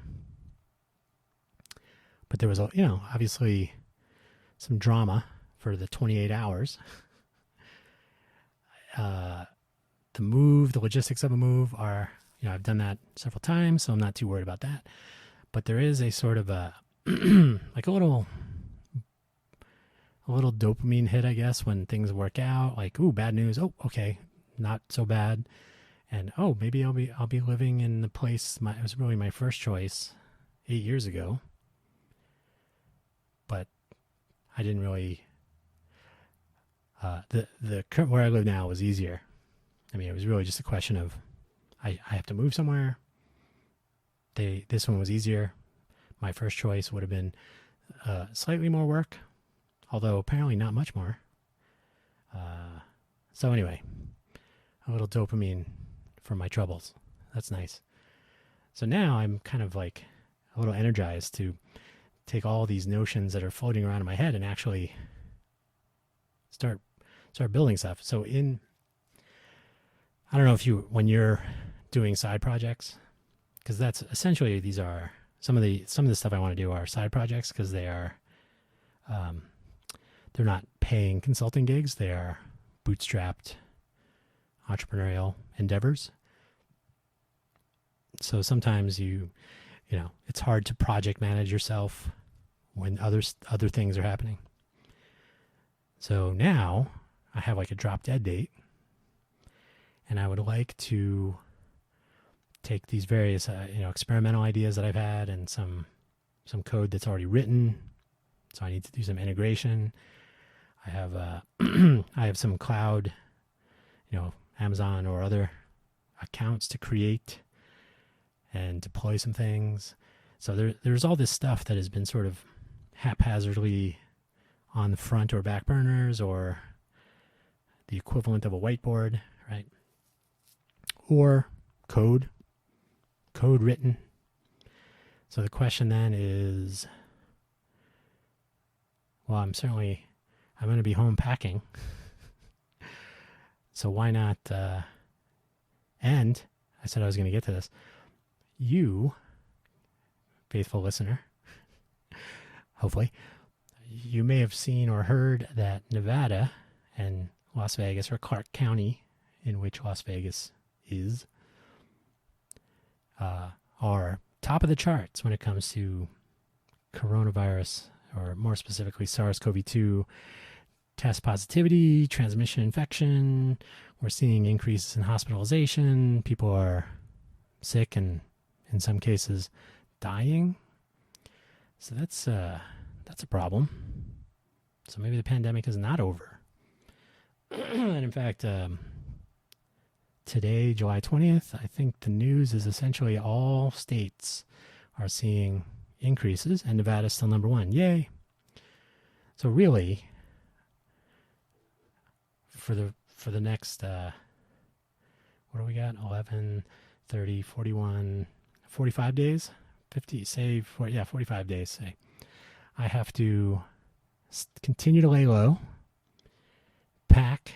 But there was, obviously some drama for the 28 hours. The move, the logistics of a move are, I've done that several times, so I'm not too worried about that. But there is a sort of a, like a little dopamine hit, I guess, when things work out. Like, ooh, bad news. Oh, okay, not so bad. And maybe I'll be living in the place. It was really my first choice 8 years ago, but I didn't really. The current where I live now was easier. It was really just a question of I have to move somewhere. This one was easier. My first choice would have been slightly more work, although apparently not much more. So anyway, a little dopamine for my troubles. That's nice. So now I'm kind of like a little energized to take all these notions that are floating around in my head and actually start building stuff. So I don't know if when you're doing side projects, because that's essentially, these are some of the stuff I want to do are side projects, because they are, they're not paying consulting gigs. They are bootstrapped entrepreneurial endeavors. So sometimes it's hard to project manage yourself when other things are happening. So now I have like a drop dead date, and I would like to take these various experimental ideas that I've had and some code that's already written. So I need to do some integration. I have I have some cloud, Amazon or other accounts to create and deploy some things. So there's all this stuff that has been sort of haphazardly on the front or back burners, or the equivalent of a whiteboard, right? Or code written. So the question then is, well, I'm going to be home packing. So why not, and I said I was going to get to this. You, faithful listener, hopefully, you may have seen or heard that Nevada and Las Vegas, or Clark County, in which Las Vegas is, are top of the charts when it comes to coronavirus, or more specifically SARS-CoV-2 test positivity, transmission infection. We're seeing increases in hospitalization. People are sick and in some cases dying. So that's a problem. So maybe the pandemic is not over. And in fact, today, July 20th, I think the news is essentially all states are seeing increases, and Nevada's still number one. Yay! So really, for the next, what do we got? 11, 30, 41, 45 days? 45 days, say. I have to continue to lay low, pack,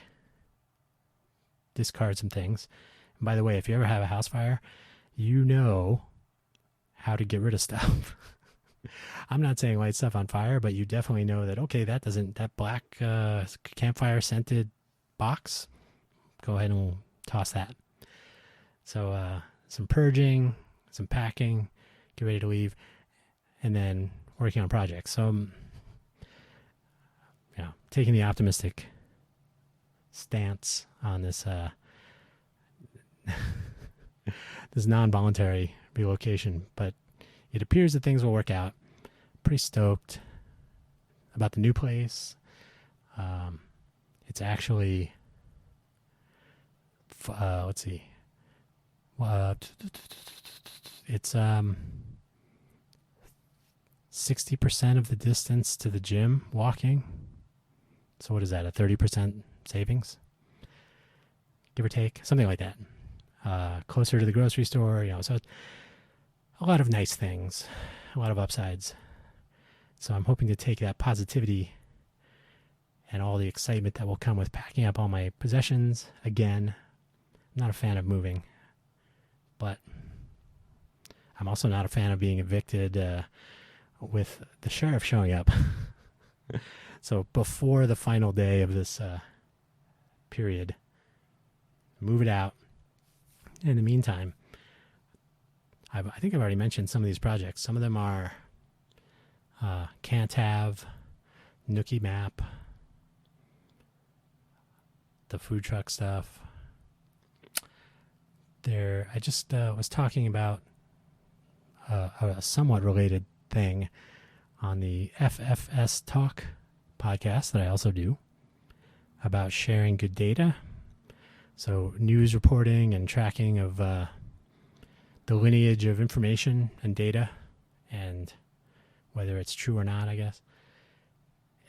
discard some things. And by the way, if you ever have a house fire, you know how to get rid of stuff. I'm not saying light stuff on fire, but you definitely know that, okay, that black campfire scented box, go ahead and toss that. So some purging, some packing, get ready to leave, and then working on projects. So taking the optimistic stance on this this non-voluntary relocation, but it appears that things will work out. Pretty stoked about the new place. It's actually, let's see, it's 60% of the distance to the gym walking. So what is that, a 30% savings? Give or take, something like that. Closer to the grocery store, so a lot of nice things, a lot of upsides. So I'm hoping to take that positivity and all the excitement that will come with packing up all my possessions. Again, I'm not a fan of moving, but I'm also not a fan of being evicted with the sheriff showing up. So before the final day of this period, move it out. In the meantime, I think I've already mentioned some of these projects. Some of them are Can't Have, Nookie Map, the food truck stuff. I just was talking about a somewhat related thing on the FFS Talk podcast that I also do about sharing good data. So news reporting and tracking of the lineage of information and data, and whether it's true or not, I guess.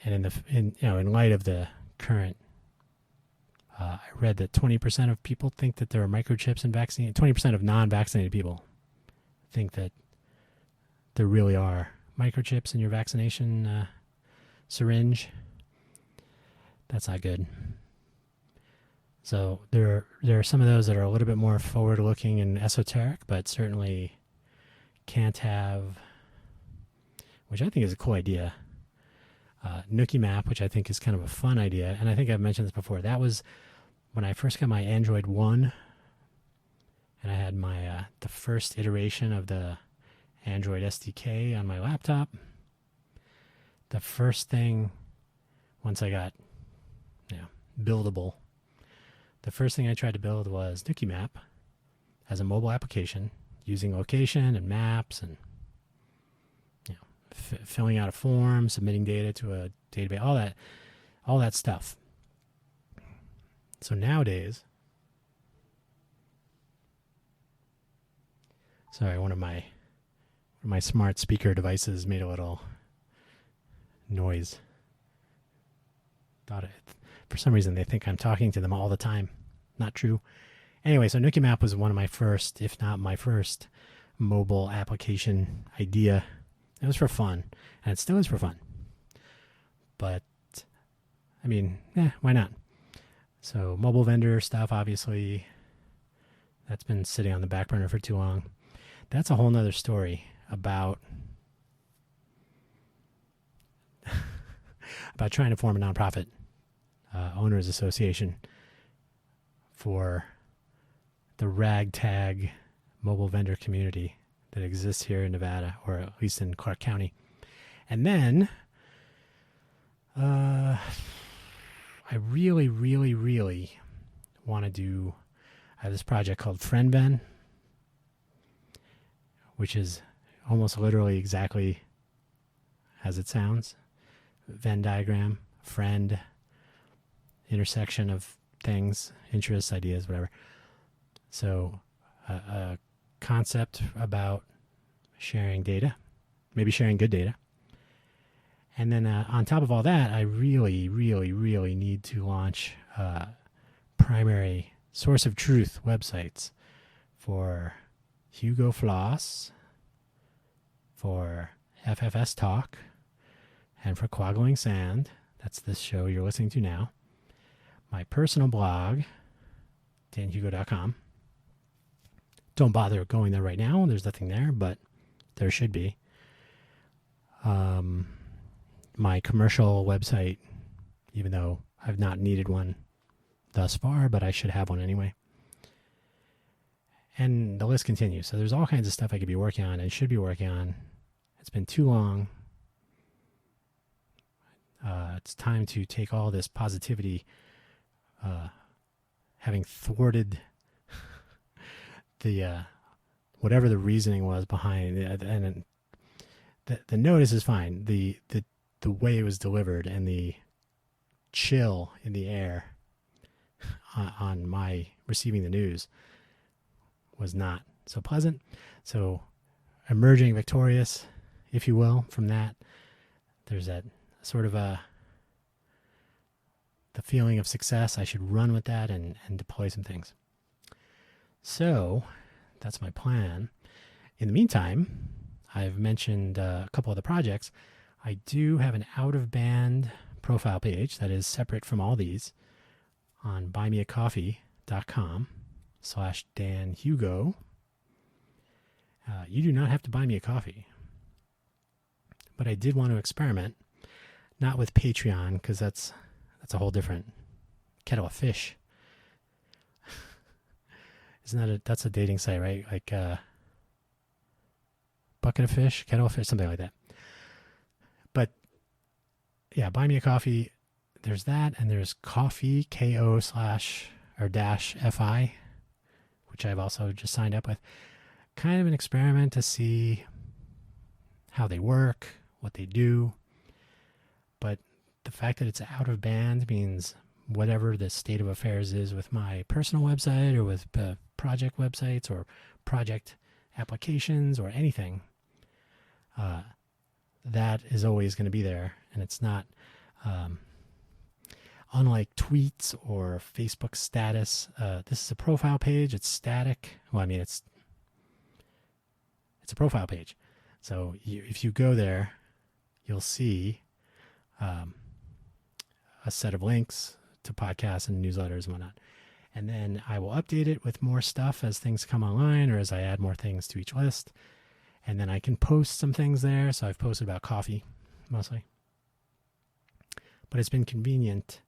And in light of the current, I read that 20% of people think that there are microchips in vaccine. 20% of non-vaccinated people think that there really are microchips in your vaccination syringe. That's not good. So there are some of those that are a little bit more forward-looking and esoteric, but certainly Can't Have, which I think is a cool idea. Nookie Map, which I think is kind of a fun idea, and I think I've mentioned this before. That was when I first got my Android 1, and I had my the first iteration of the Android SDK on my laptop. The first thing, once I got buildable, the first thing I tried to build was Nookie Map as a mobile application using location and maps and filling out a form, submitting data to a database, all that stuff. So nowadays, sorry, one of my smart speaker devices made a little noise. For some reason, they think I'm talking to them all the time. Not true. Anyway, so Nookie Map was one of my first, if not my first, mobile application idea. It was for fun, and it still is for fun. But, I mean, why not? So mobile vendor stuff, obviously, that's been sitting on the back burner for too long. That's a whole nother story about trying to form a nonprofit owners association for the ragtag mobile vendor community that exists here in Nevada, or at least in Clark County. And then I really, really, really want to do, I have this project called FriendVen, which is almost literally exactly as it sounds. Venn diagram, friend, intersection of things, interests, ideas, whatever. So a concept about sharing data, maybe sharing good data. And then on top of all that, I really, really, really need to launch primary source of truth websites for Hugo Floss, for FFS Talk, and for Quaggling Sand. That's this show you're listening to now. My personal blog, danhugo.com. Don't bother going there right now. There's nothing there, but there should be. My commercial website, even though I've not needed one thus far, but I should have one anyway. And the list continues. So there's all kinds of stuff I could be working on and should be working on. It's been too long. It's time to take all this positivity, having thwarted the whatever the reasoning was behind it, and the notice is fine. The way it was delivered and the chill in the air on my receiving the news was not so pleasant. So emerging victorious, if you will, from that, there's that sort of the feeling of success. I should run with that and deploy some things. So that's my plan. In the meantime, I've mentioned a couple of the projects. I do have an out-of-band profile page that is separate from all these on buymeacoffee.com/danhugo. You do not have to buy me a coffee. But I did want to experiment, not with Patreon, because that's a whole different kettle of fish. Isn't that's a dating site, right? Like bucket of fish, kettle of fish, something like that. But yeah, buy me a coffee. There's that, and there's coffee, KO/FI, which I've also just signed up with. Kind of an experiment to see how they work, what they do. But the fact that it's out of band means whatever the state of affairs is with my personal website or with project websites or project applications or anything, that is always going to be there. And it's not, unlike tweets or Facebook status, this is a profile page. It's static. Well, I mean, it's a profile page. So if you go there, you'll see a set of links to podcasts and newsletters and whatnot. And then I will update it with more stuff as things come online or as I add more things to each list. And then I can post some things there. So I've posted about coffee mostly. But it's been convenient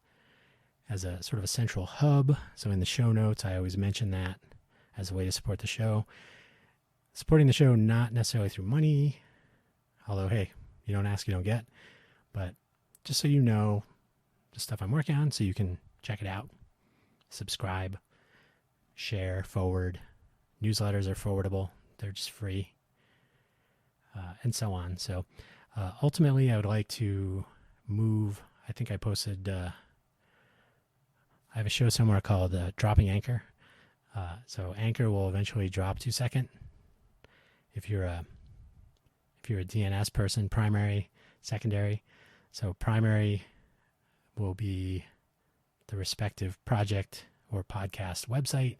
as a sort of a central hub. So in the show notes, I always mention that as a way to support the show. Supporting the show, not necessarily through money, although, hey, you don't ask, you don't get, but just so you know the stuff I'm working on so you can check it out, subscribe, share, forward. Newsletters are forwardable. They're just free, and so on. So ultimately, I would like to move. I think I posted, I have a show somewhere called Dropping Anchor. So Anchor will eventually drop to second. If you're a DNS person, primary, secondary. So primary will be the respective project or podcast website.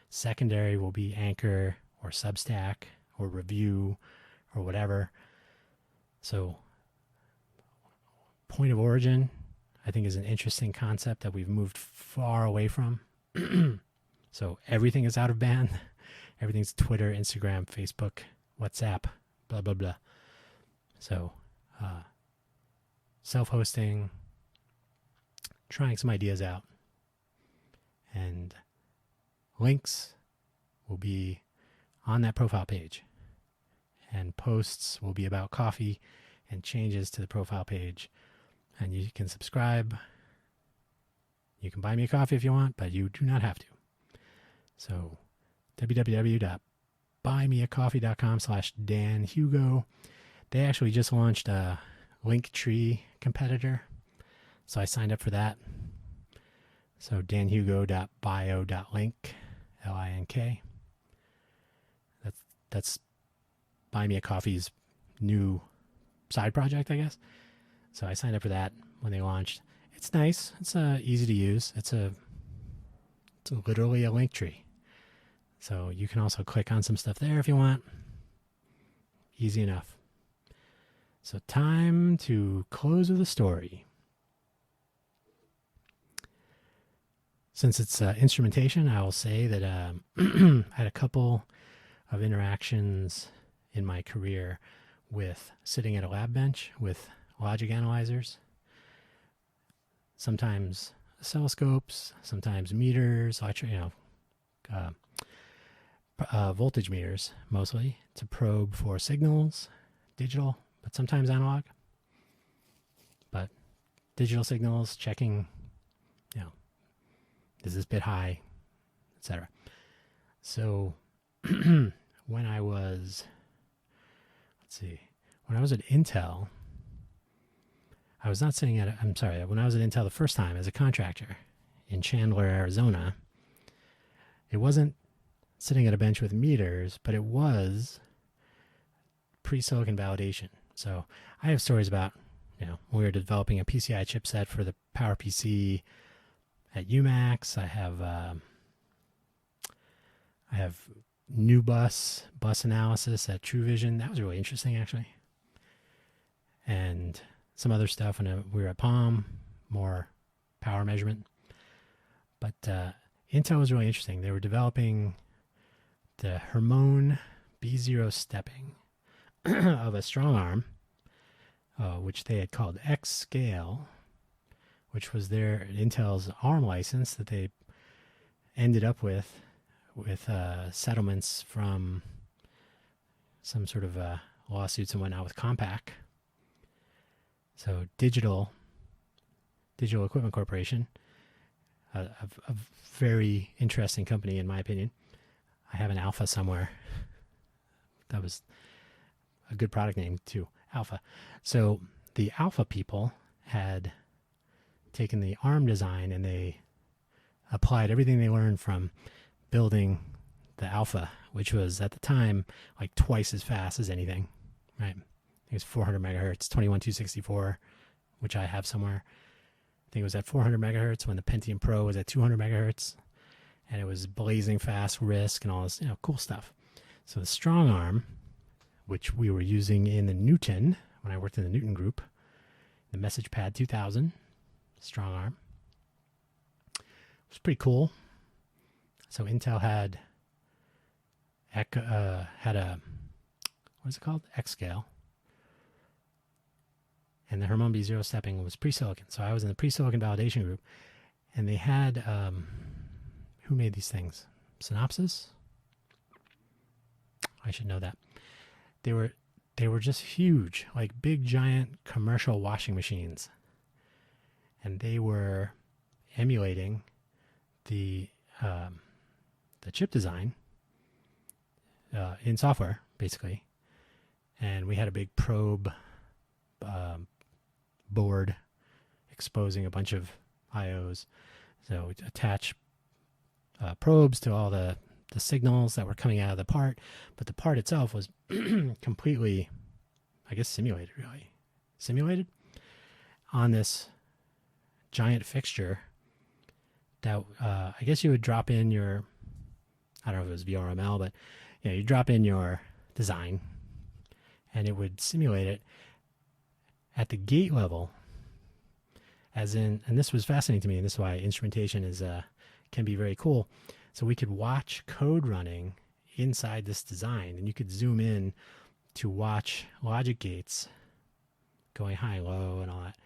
Secondary will be Anchor or Substack or Review or whatever. So point of origin, I think, is an interesting concept that we've moved far away from. So everything is out of band. Everything's Twitter, Instagram, Facebook, WhatsApp, blah, blah, blah. So self-hosting, trying some ideas out. And links will be on that profile page. And posts will be about coffee and changes to the profile page. And you can subscribe. You can buy me a coffee if you want, but you do not have to. So www.buymeacoffee.com/DanHugo. They actually just launched a Linktree competitor. So I signed up for that. So danhugo.bio.link, Link. That's Buy Me a Coffee's new side project, I guess. So I signed up for that when they launched. It's nice. It's easy to use. It's literally a link tree. So you can also click on some stuff there if you want. Easy enough. So time to close with a story. Since it's instrumentation, I will say that I had a couple of interactions in my career with sitting at a lab bench with logic analyzers. Sometimes oscilloscopes, sometimes meters, voltage meters mostly, to probe for signals, digital, but sometimes analog. But digital signals, checking, is this bit high, etc. So when I was at Intel, when I was at Intel the first time as a contractor in Chandler, Arizona, it wasn't sitting at a bench with meters, but it was pre-silicon validation. So I have stories about, when we were developing a PCI chipset for the PowerPC at UMax. I have new bus analysis at TrueVision. That was really interesting, actually. And some other stuff when we were at Palm, more power measurement. But Intel was really interesting. They were developing the Hermon B0 stepping of a strong arm, which they had called X Scale, which was Intel's ARM license that they ended up with settlements from some sort of lawsuits and whatnot with Compaq. So Digital Equipment Corporation, a very interesting company in my opinion. I have an Alpha somewhere. That was a good product name too, Alpha. So the Alpha people had taken the ARM design and they applied everything they learned from building the Alpha, which was at the time like twice as fast as anything, right? I think it was 400 megahertz, 21264, which I have somewhere. I think it was at 400 megahertz when the Pentium Pro was at 200 megahertz, and it was blazing fast RISC and all this, cool stuff. So the strong arm, which we were using in the Newton when I worked in the Newton group, the Message Pad 2000 strong arm, was pretty cool. So Intel had a X Scale, and the Hermon B0 stepping was pre-silicon. So I was in the pre-silicon validation group, and they had who made these things? Synopsys, I should know that. They were just huge, like big, giant commercial washing machines. And they were emulating the chip design in software, basically. And we had a big probe board exposing a bunch of IOs. So we attach probes to all the signals that were coming out of the part, but the part itself was completely, I guess, simulated on this giant fixture that I guess you would drop in your, I don't know if it was VRML, but you drop in your design and it would simulate it at the gate level, as in, and this was fascinating to me, and this is why instrumentation is can be very cool. So we could watch code running inside this design, and you could zoom in to watch logic gates going high, low, and all that,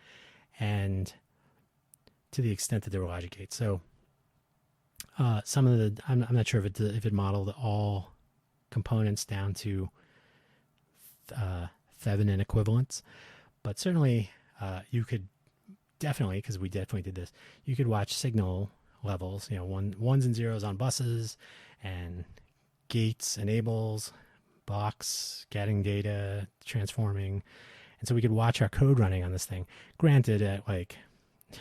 and to the extent that there were logic gates. So some of the, I'm not sure if it modeled all components down to Thevenin equivalents, but certainly you could definitely, because we definitely did this, you could watch signal levels, ones and zeros on buses, and gates, enables, blocks, getting data, transforming. And so we could watch our code running on this thing, granted at like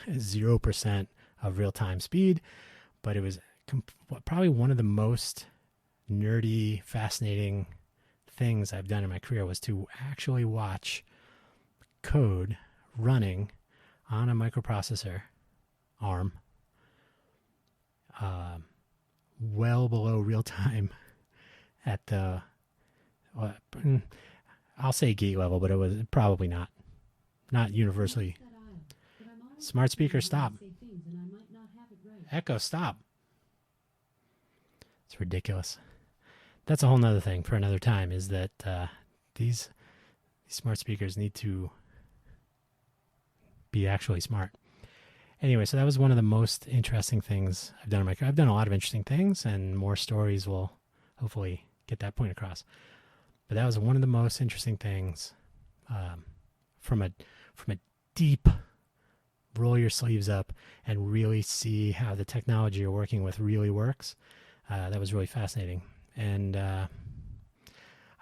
0% of real-time speed, but it was probably one of the most nerdy, fascinating things I've done in my career, was to actually watch code running on a microprocessor ARM well below real time at the, I'll say gate level, but it was probably not universally. Smart speaker, stop. Echo, stop. It's ridiculous. That's a whole nother thing for another time, is that these smart speakers need to be actually smart. Anyway, so that was one of the most interesting things I've done in my career. I've done a lot of interesting things, and more stories will hopefully get that point across. But that was one of the most interesting things, from a deep roll your sleeves up and really see how the technology you're working with really works. That was really fascinating. And I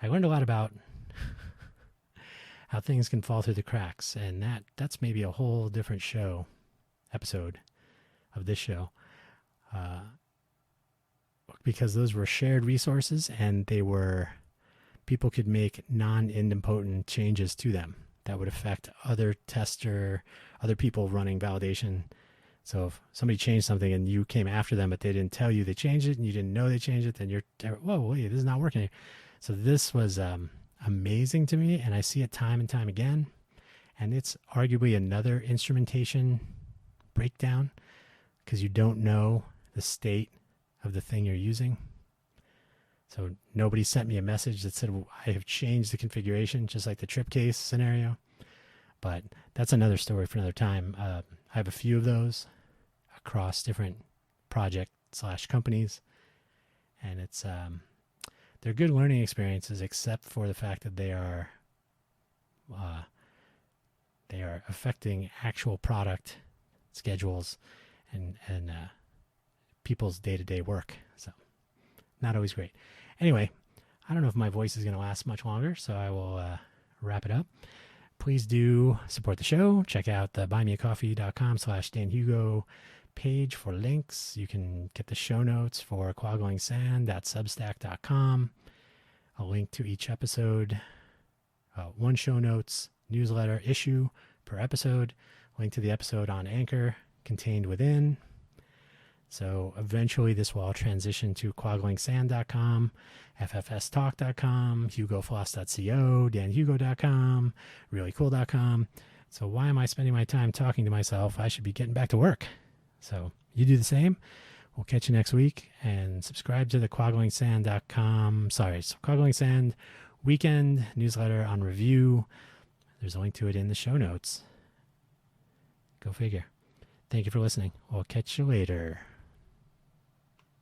learned a lot about how things can fall through the cracks, and that's maybe a whole different episode of this show, because those were shared resources, and people could make non-idempotent changes to them that would affect other people running validation. So if somebody changed something and you came after them, but they didn't tell you they changed it and you didn't know they changed it, then you're, whoa, wait, this is not working. So this was amazing to me, and I see it time and time again. And it's arguably another instrumentation breakdown, because you don't know the state of the thing you're using. So nobody sent me a message that said, I have changed the configuration, just like the trip case scenario. But that's another story for another time. I have a few of those across different project/companies, and it's they're good learning experiences, except for the fact that they are affecting actual product schedules and people's day-to-day work. So not always great. Anyway, I don't know if my voice is going to last much longer, so I will wrap it up. Please do support the show. Check out the buymeacoffee.com/DanHugo page for links. You can get the show notes for quagglingsand.substack.com, a link to each episode, one show notes newsletter issue per episode, link to the episode on Anchor contained within. So eventually this will all transition to quagglingsand.com, ffstalk.com, hugofloss.co, danhugo.com, reallycool.com. So why am I spending my time talking to myself? I should be getting back to work. So you do the same. We'll catch you next week, and subscribe to the Quagglingsand weekend newsletter on review. There's a link to it in the show notes. Go figure. Thank you for listening. We'll catch you later.